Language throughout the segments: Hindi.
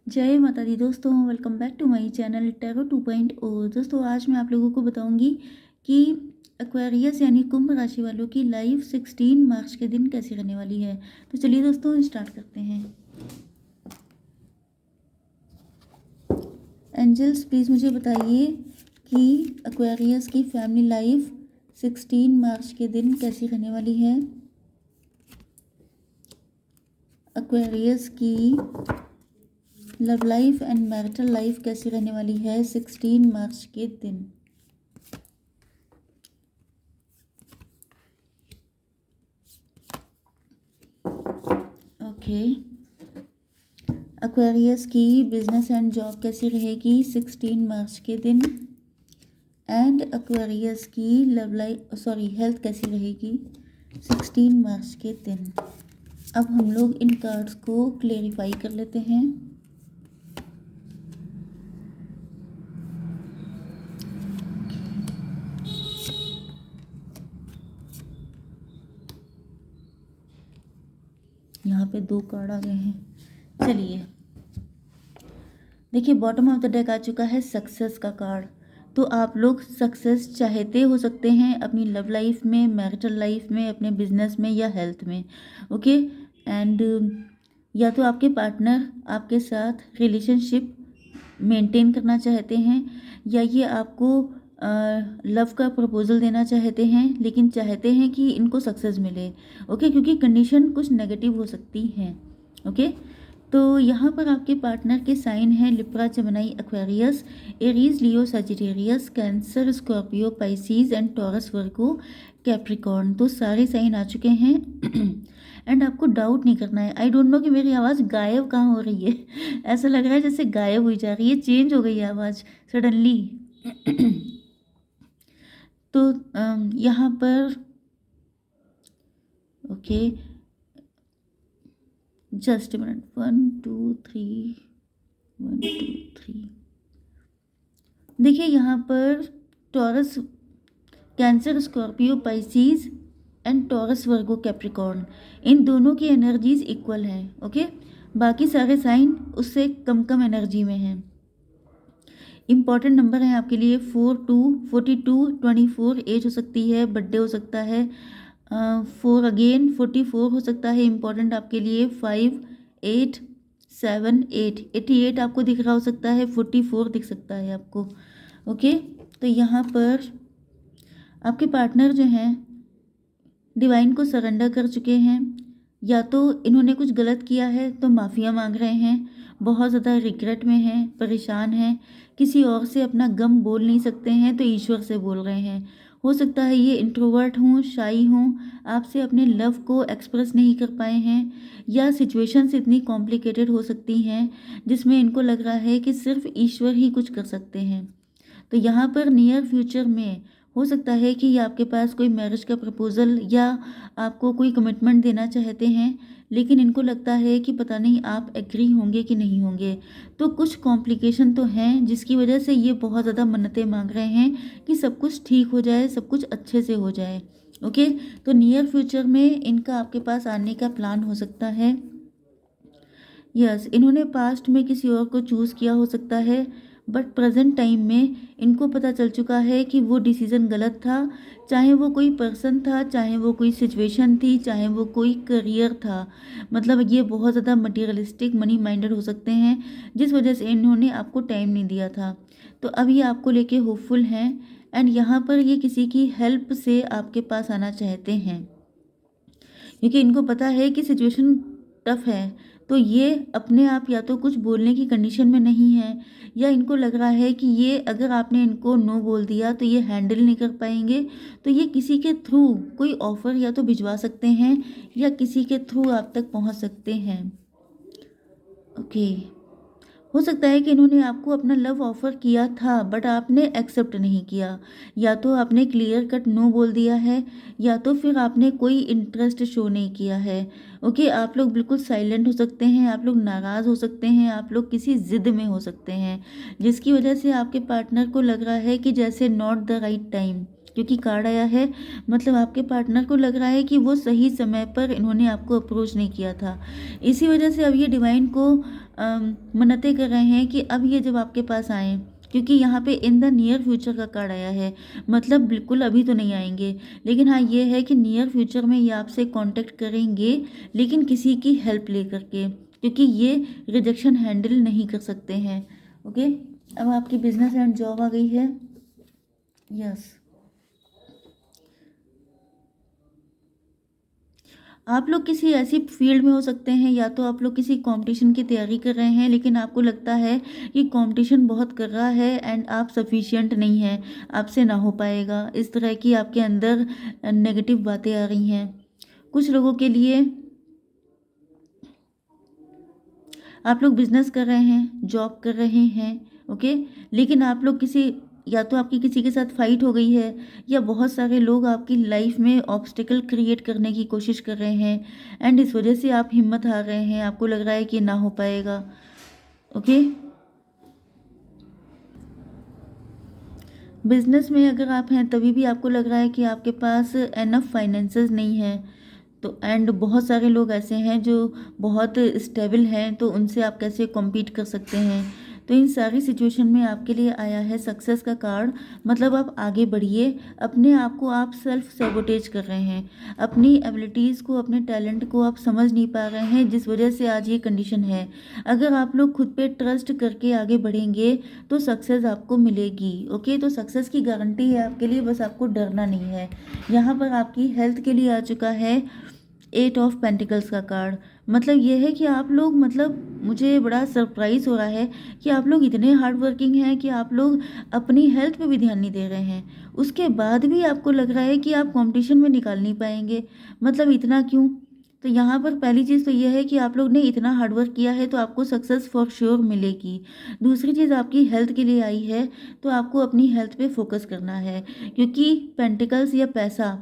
जय माता दी दोस्तों, welcome back to my channel tarot 2.0। दोस्तों आज मैं आप लोगों को बताऊंगी कि एक्वेरियस यानी कुंभ राशि वालों की लाइफ 16 मार्च के दिन कैसी रहने वाली है। तो चलिए दोस्तों स्टार्ट करते हैं। एंजल्स प्लीज़ मुझे बताइए कि एक्वेरियस की फैमिली लाइफ 16 मार्च के दिन कैसी रहने वाली है। एक्वेरियस की love life and marital life कैसी रहने वाली है 16 मार्च के दिन। ओके, एक्वेरियस की बिजनेस एंड जॉब कैसी रहेगी 16 मार्च के दिन। एंड एक्वेरियस की हेल्थ कैसी रहेगी 16 मार्च के दिन। अब हम लोग इन कार्ड्स को क्लेरिफाई कर लेते हैं। यहाँ पे 2 कार्ड आ गए हैं। चलिए देखिए, बॉटम ऑफ द डेक आ चुका है सक्सेस का कार्ड। तो आप लोग सक्सेस चाहते हो सकते हैं अपनी लव लाइफ में, मैरिटल लाइफ में, अपने बिजनेस में या हेल्थ में। ओके, एंड या तो आपके पार्टनर आपके साथ रिलेशनशिप मेंटेन करना चाहते हैं, या ये आपको लव का प्रपोजल देना चाहते हैं, लेकिन चाहते हैं कि इनको सक्सेस मिले। ओके, क्योंकि कंडीशन कुछ नेगेटिव हो सकती हैं। ओके, तो यहाँ पर आपके पार्टनर के साइन हैं Libra, Gemini, Aquarius, Aries, Leo, Sagittarius, cancer, Scorpio, Pisces and Taurus, Virgo, Capricorn. तो सारे साइन आ चुके हैं एंड आपको डाउट नहीं करना है। आई डोंट नो कि मेरी आवाज़ गायब कहाँ हो रही है ऐसा लग रहा है जैसे गायब हुई जा रही है, चेंज हो गई है आवाज़ सडनली तो यहाँ पर ओके, जस्ट मिनट, 1 2 3 1 2 3। देखिए यहाँ पर Taurus, Cancer, Scorpio, Pisces and Taurus, Virgo, Capricorn, इन दोनों की एनर्जीज इक्वल हैं। ओके, बाकी सारे साइन उससे कम कम एनर्जी में हैं। इम्पॉर्टेंट नंबर है आपके लिए 4 2 42 24, एज हो सकती है, बर्थडे हो सकता है 4 अगेन 44 हो सकता है। इम्पॉर्टेंट आपके लिए 5 8 7 8 88 आपको दिख रहा हो सकता है, 44 दिख सकता है आपको। ओके, तो यहाँ पर आपके पार्टनर जो हैं डिवाइन को सरेंडर कर चुके हैं, या तो इन्होंने कुछ गलत किया है तो माफ़िया मांग रहे हैं, बहुत ज़्यादा रिग्रेट में हैं, परेशान हैं, किसी और से अपना गम बोल नहीं सकते हैं तो ईश्वर से बोल रहे हैं। हो सकता है ये इंट्रोवर्ट हूँ, शाई हूँ, आपसे अपने लव को एक्सप्रेस नहीं कर पाए हैं, या सिचुएशंस इतनी कॉम्प्लिकेटेड हो सकती हैं जिसमें इनको लग रहा है कि सिर्फ ईश्वर ही कुछ कर सकते हैं। तो यहाँ पर नियर फ्यूचर में हो सकता है कि ये आपके पास कोई मैरिज का प्रपोज़ल या आपको कोई कमिटमेंट देना चाहते हैं, लेकिन इनको लगता है कि पता नहीं आप एग्री होंगे कि नहीं होंगे। तो कुछ कॉम्प्लिकेशन तो हैं जिसकी वजह से ये बहुत ज़्यादा मन्नतें मांग रहे हैं कि सब कुछ ठीक हो जाए, सब कुछ अच्छे से हो जाए। ओके, तो नियर फ्यूचर में इनका आपके पास आने का प्लान हो सकता है। यस, इन्होंने पास्ट में किसी और को चूज़ किया हो सकता है, बट प्रेजेंट टाइम में इनको पता चल चुका है कि वो डिसीज़न गलत था। चाहे वो कोई पर्सन था, चाहे वो कोई सिचुएशन थी, चाहे वो कोई करियर था। मतलब ये बहुत ज़्यादा मटीरियलिस्टिक, मनी माइंडेड हो सकते हैं, जिस वजह से इन्होंने आपको टाइम नहीं दिया था। तो अब ये आपको लेके होपफुल हैं, एंड यहाँ पर ये किसी की हेल्प से आपके पास आना चाहते हैं, क्योंकि इनको पता है कि सिचुएशन टफ है। तो ये अपने आप या तो कुछ बोलने की कंडीशन में नहीं है, या इनको लग रहा है कि ये अगर आपने इनको नो बोल दिया तो ये हैंडल नहीं कर पाएंगे। तो ये किसी के थ्रू कोई ऑफ़र या तो भिजवा सकते हैं, या किसी के थ्रू आप तक पहुंच सकते हैं। ओके, हो सकता है कि इन्होंने आपको अपना लव ऑफ़र किया था बट आपने एक्सेप्ट नहीं किया, या तो आपने क्लियर कट नो बोल दिया है, या तो फिर आपने कोई इंटरेस्ट शो नहीं किया है। ओके, आप लोग बिल्कुल साइलेंट हो सकते हैं, आप लोग नाराज़ हो सकते हैं, आप लोग किसी ज़िद में हो सकते हैं, जिसकी वजह से आपके पार्टनर को लग रहा है कि जैसे नॉट द राइट टाइम, क्योंकि कार्ड आया है, मतलब आपके पार्टनर को लग रहा है कि वो सही समय पर इन्होंने आपको अप्रोच नहीं किया था। इसी वजह से अब ये डिवाइन को मन्नतें कर रहे हैं कि अब ये जब आपके पास आएँ, क्योंकि यहाँ पे इन द नियर फ्यूचर का कार्ड आया है, मतलब बिल्कुल अभी तो नहीं आएँगे। लेकिन हाँ, ये है कि नियर फ्यूचर में ये आपसे कॉन्टैक्ट करेंगे, लेकिन किसी की हेल्प लेकर के, क्योंकि ये रिजेक्शन हैंडल नहीं कर सकते हैं। ओके, अब आपकी बिजनेस एंड जॉब आ गई है। यस, आप लोग किसी ऐसी फील्ड में हो सकते हैं, या तो आप लोग किसी कंपटीशन की तैयारी कर रहे हैं, लेकिन आपको लगता है कि कंपटीशन बहुत कर रहा है एंड आप सफिशिएंट नहीं हैं, आपसे ना हो पाएगा। इस तरह की आपके अंदर नेगेटिव बातें आ रही हैं। कुछ लोगों के लिए आप लोग बिजनेस कर रहे हैं, जॉब कर रहे हैं, ओके, लेकिन आप लोग किसी, या तो आपकी किसी के साथ फाइट हो गई है, या बहुत सारे लोग आपकी लाइफ में ऑब्स्टिकल क्रिएट करने की कोशिश कर रहे हैं एंड इस वजह से आप हिम्मत हार रहे हैं, आपको लग रहा है कि ना हो पाएगा। ओके, बिजनेस में अगर आप हैं तभी भी आपको लग रहा है कि आपके पास एनफ फाइनेंसेस नहीं है, तो एंड बहुत सारे लोग ऐसे हैं जो बहुत स्टेबल हैं, तो उनसे आप कैसे कॉम्पीट कर सकते हैं। तो इन सारी सिचुएशन में आपके लिए आया है सक्सेस का कार्ड, मतलब आप आगे बढ़िए। अपने आप को आप सेल्फ सेबोटेज कर रहे हैं, अपनी एबिलिटीज़ को, अपने टैलेंट को आप समझ नहीं पा रहे हैं, जिस वजह से आज ये कंडीशन है। अगर आप लोग खुद पे ट्रस्ट करके आगे बढ़ेंगे तो सक्सेस आपको मिलेगी। ओके, तो सक्सेस की गारंटी है आपके लिए, बस आपको डरना नहीं है। यहाँ पर आपकी हेल्थ के लिए आ चुका है 8 ऑफ पेंटिकल्स का कार्ड, मतलब ये है कि आप लोग, मतलब मुझे बड़ा सरप्राइज़ हो रहा है कि आप लोग इतने हार्ड वर्किंग हैं कि आप लोग अपनी हेल्थ पे भी ध्यान नहीं दे रहे हैं। उसके बाद भी आपको लग रहा है कि आप कंपटीशन में निकाल नहीं पाएंगे, मतलब इतना क्यों? तो यहाँ पर पहली चीज़ तो यह है कि आप लोग ने इतना हार्ड वर्क किया है, तो आपको सक्सेस फॉर श्योर मिलेगी। दूसरी चीज़ आपकी हेल्थ के लिए आई है, तो आपको अपनी हेल्थ पे फोकस करना है, क्योंकि पेंटिकल्स या पैसा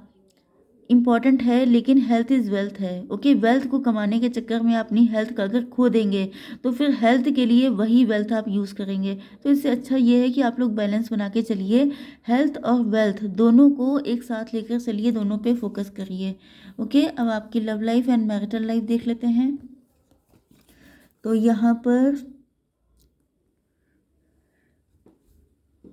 इम्पॉर्टेंट है, लेकिन हेल्थ इज़ वेल्थ है। ओके, वेल्थ को कमाने के चक्कर में अपनी हेल्थ का अगर खो देंगे, तो फिर हेल्थ के लिए वही वेल्थ आप यूज़ करेंगे। तो इससे अच्छा ये है कि आप लोग बैलेंस बना के चलिए, हेल्थ और वेल्थ दोनों को एक साथ लेकर चलिए, दोनों पे फोकस करिए। ओके, अब आपकी love life and marital life देख लेते हैं। तो यहाँ पर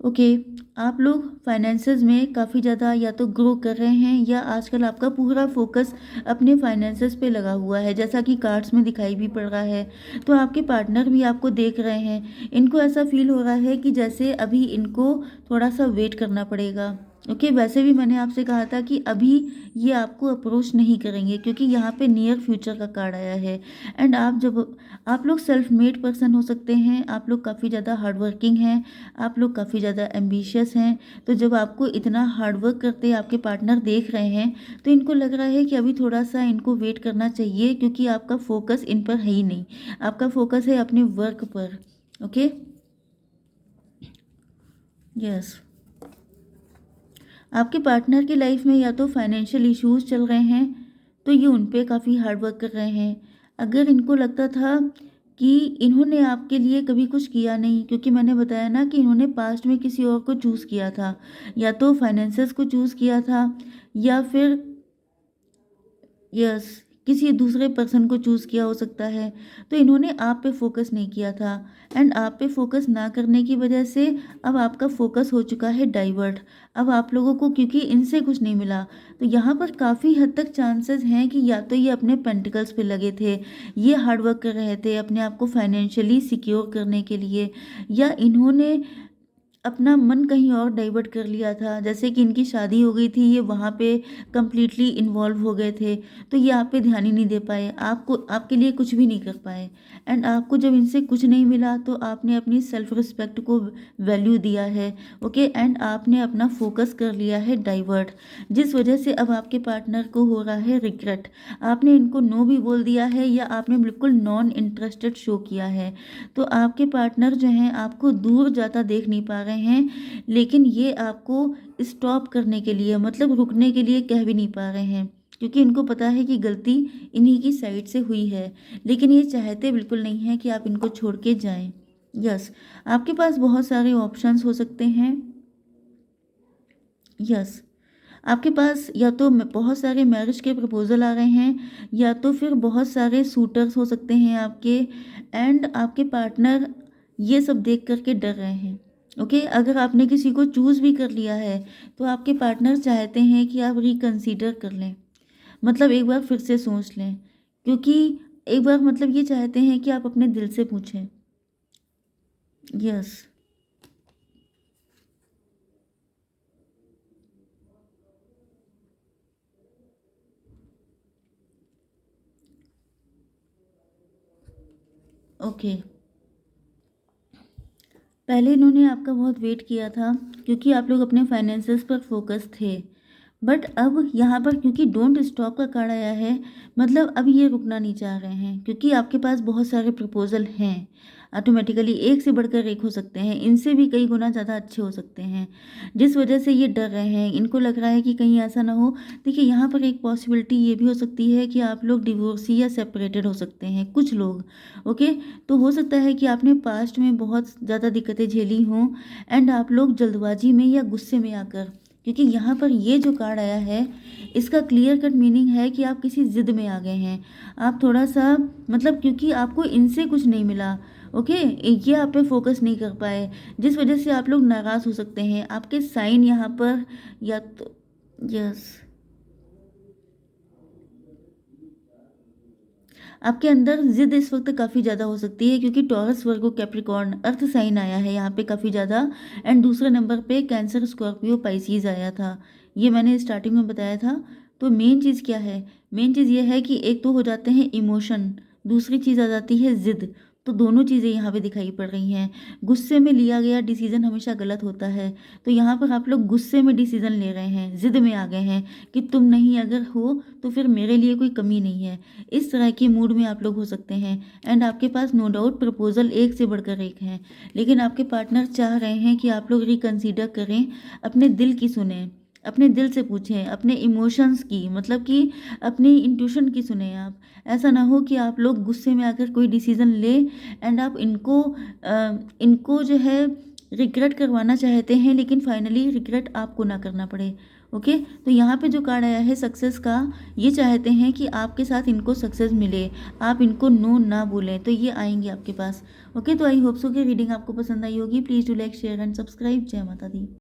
ओके, आप लोग फाइनेंसेस में काफ़ी ज़्यादा या तो ग्रो कर रहे हैं, या आजकल आपका पूरा फोकस अपने फाइनेंसेस पे लगा हुआ है, जैसा कि कार्ड्स में दिखाई भी पड़ रहा है। तो आपके पार्टनर भी आपको देख रहे हैं, इनको ऐसा फील हो रहा है कि जैसे अभी इनको थोड़ा सा वेट करना पड़ेगा। ओके, वैसे भी मैंने आपसे कहा था कि अभी ये आपको अप्रोच नहीं करेंगे, क्योंकि यहाँ पे नियर फ्यूचर का कार्ड आया है। एंड आप लोग सेल्फ मेड पर्सन हो सकते हैं, आप लोग काफ़ी ज़्यादा हार्ड वर्किंग हैं, आप लोग काफ़ी ज़्यादा एम्बिशियस हैं। तो जब आपको इतना हार्ड वर्क करते आपके पार्टनर देख रहे हैं, तो इनको लग रहा है कि अभी थोड़ा सा इनको वेट करना चाहिए, क्योंकि आपका फोकस इन पर है ही नहीं, आपका फोकस है अपने वर्क पर। ओके, यस, आपके पार्टनर की लाइफ में या तो फाइनेंशियल इश्यूज चल रहे हैं, तो ये उन पे काफ़ी हार्ड वर्क कर रहे हैं। अगर इनको लगता था कि इन्होंने आपके लिए कभी कुछ किया नहीं, क्योंकि मैंने बताया ना कि इन्होंने पास्ट में किसी और को चूज़ किया था, या तो फाइनेंसेस को चूज़ किया था, या फिर यस, किसी दूसरे पर्सन को चूज़ किया हो सकता है। तो इन्होंने आप पे फोकस नहीं किया था, एंड आप पे फोकस ना करने की वजह से अब आपका फोकस हो चुका है डाइवर्ट। अब आप लोगों को क्योंकि इनसे कुछ नहीं मिला, तो यहाँ पर काफ़ी हद तक चांसेस हैं कि या तो ये अपने पेंटिकल्स पे लगे थे, ये हार्ड वर्क कर रहे थे अपने आप को फाइनेंशियली सिक्योर करने के लिए, या इन्होंने अपना मन कहीं और डाइवर्ट कर लिया था, जैसे कि इनकी शादी हो गई थी, ये वहाँ पे कंप्लीटली इन्वॉल्व हो गए थे, तो ये आप पे ध्यान ही नहीं दे पाए, आपको आपके लिए कुछ भी नहीं कर पाए। एंड आपको जब इनसे कुछ नहीं मिला, तो आपने अपनी सेल्फ रिस्पेक्ट को वैल्यू दिया है। ओके, एंड आपने अपना फोकस कर लिया है डाइवर्ट, जिस वजह से अब आपके पार्टनर को हो रहा है रिग्रेट। आपने इनको नो भी बोल दिया है, या आपने बिल्कुल नॉन इंटरेस्टेड शो किया है। तो आपके पार्टनर जो हैं आपको दूर जाता देख नहीं पा रहे हैं, लेकिन ये आपको स्टॉप करने के लिए, मतलब रुकने के लिए कह भी नहीं पा रहे हैं, क्योंकि इनको पता है कि गलती इन्हीं की साइड से हुई है, लेकिन ये चाहते बिल्कुल नहीं हैं कि आप इनको छोड़ के जाएं। यस, आपके पास बहुत सारे ऑप्शंस हो सकते हैं। यस, आपके पास या तो बहुत सारे मैरिज के प्रपोजल आ रहे हैं, या तो फिर बहुत सारे सूटर्स हो सकते हैं आपके, एंड आपके पार्टनर ये सब देख करके डर रहे हैं। ओके, अगर आपने किसी को चूज़ भी कर लिया है तो आपके पार्टनर चाहते हैं कि आप रिकंसीडर कर लें, मतलब एक बार फिर से सोच लें, क्योंकि एक बार मतलब ये चाहते हैं कि आप अपने दिल से पूछें। यस। ओके, पहले इन्होंने आपका बहुत वेट किया था क्योंकि आप लोग अपने फाइनेंसेस पर फोकस थे, बट अब यहाँ पर क्योंकि डोंट स्टॉप का कार्ड आया है, मतलब अब ये रुकना नहीं चाह रहे हैं, क्योंकि आपके पास बहुत सारे प्रपोजल हैं। ऑटोमेटिकली एक से बढ़कर एक हो सकते हैं, इनसे भी कई गुना ज़्यादा अच्छे हो सकते हैं, जिस वजह से ये डर रहे हैं। इनको लग रहा है कि कहीं ऐसा ना हो। देखिए, यहाँ पर एक पॉसिबिलिटी ये भी हो सकती है कि आप लोग डिवोर्सी या सेपरेटेड हो सकते हैं कुछ लोग। ओके, तो हो सकता है कि आपने पास्ट में बहुत ज़्यादा दिक्कतें झेली हों, एंड आप लोग जल्दबाजी में या गुस्से में आकर, क्योंकि यहाँ पर ये जो कार्ड आया है इसका क्लियर कट मीनिंग है कि आप किसी ज़िद में आ गए हैं। आप थोड़ा सा, मतलब क्योंकि आपको इनसे कुछ नहीं मिला, ओके, ये आप पे फोकस नहीं कर पाए, जिस वजह से आप लोग नाराज़ हो सकते हैं। आपके साइन यहाँ पर, या तो यस, आपके अंदर ज़िद इस वक्त काफ़ी ज़्यादा हो सकती है, क्योंकि टॉरस, वर्गो, कैप्रिकॉर्न अर्थ साइन आया है यहाँ पे काफ़ी ज़्यादा, एंड दूसरे नंबर पे कैंसर, स्कॉर्पियो, पाइसीज आया था। ये मैंने स्टार्टिंग में बताया था। तो मेन चीज़ क्या है? मेन चीज़ ये है कि एक तो हो जाते हैं इमोशन, दूसरी चीज़ आ जाती है ज़िद। तो दोनों चीज़ें यहाँ पे दिखाई पड़ रही हैं। गुस्से में लिया गया डिसीज़न हमेशा गलत होता है, तो यहाँ पर आप लोग गुस्से में डिसीज़न ले रहे हैं, ज़िद में आ गए हैं कि तुम नहीं अगर हो तो फिर मेरे लिए कोई कमी नहीं है। इस तरह के मूड में आप लोग हो सकते हैं, एंड आपके पास नो डाउट प्रपोजल एक से बढ़कर एक हैं, लेकिन आपके पार्टनर चाह रहे हैं कि आप लोग रिकंसीडर करें, अपने दिल की सुने, अपने दिल से पूछें, अपने इमोशंस की, मतलब कि अपनी इंट्यूशन की सुने आप। ऐसा ना हो कि आप लोग गुस्से में आकर कोई डिसीज़न ले, एंड आप इनको जो है रिग्रेट करवाना चाहते हैं, लेकिन फाइनली रिग्रेट आपको ना करना पड़े। ओके, तो यहाँ पे जो कार्ड आया है सक्सेस का, ये चाहते हैं कि आपके साथ इनको सक्सेस मिले, आप इनको नो ना बोलें, तो ये आएंगे आपके पास। ओके, तो आई होप सो कि रीडिंग आपको पसंद आई होगी। Please do like, share and subscribe. जय माता दी।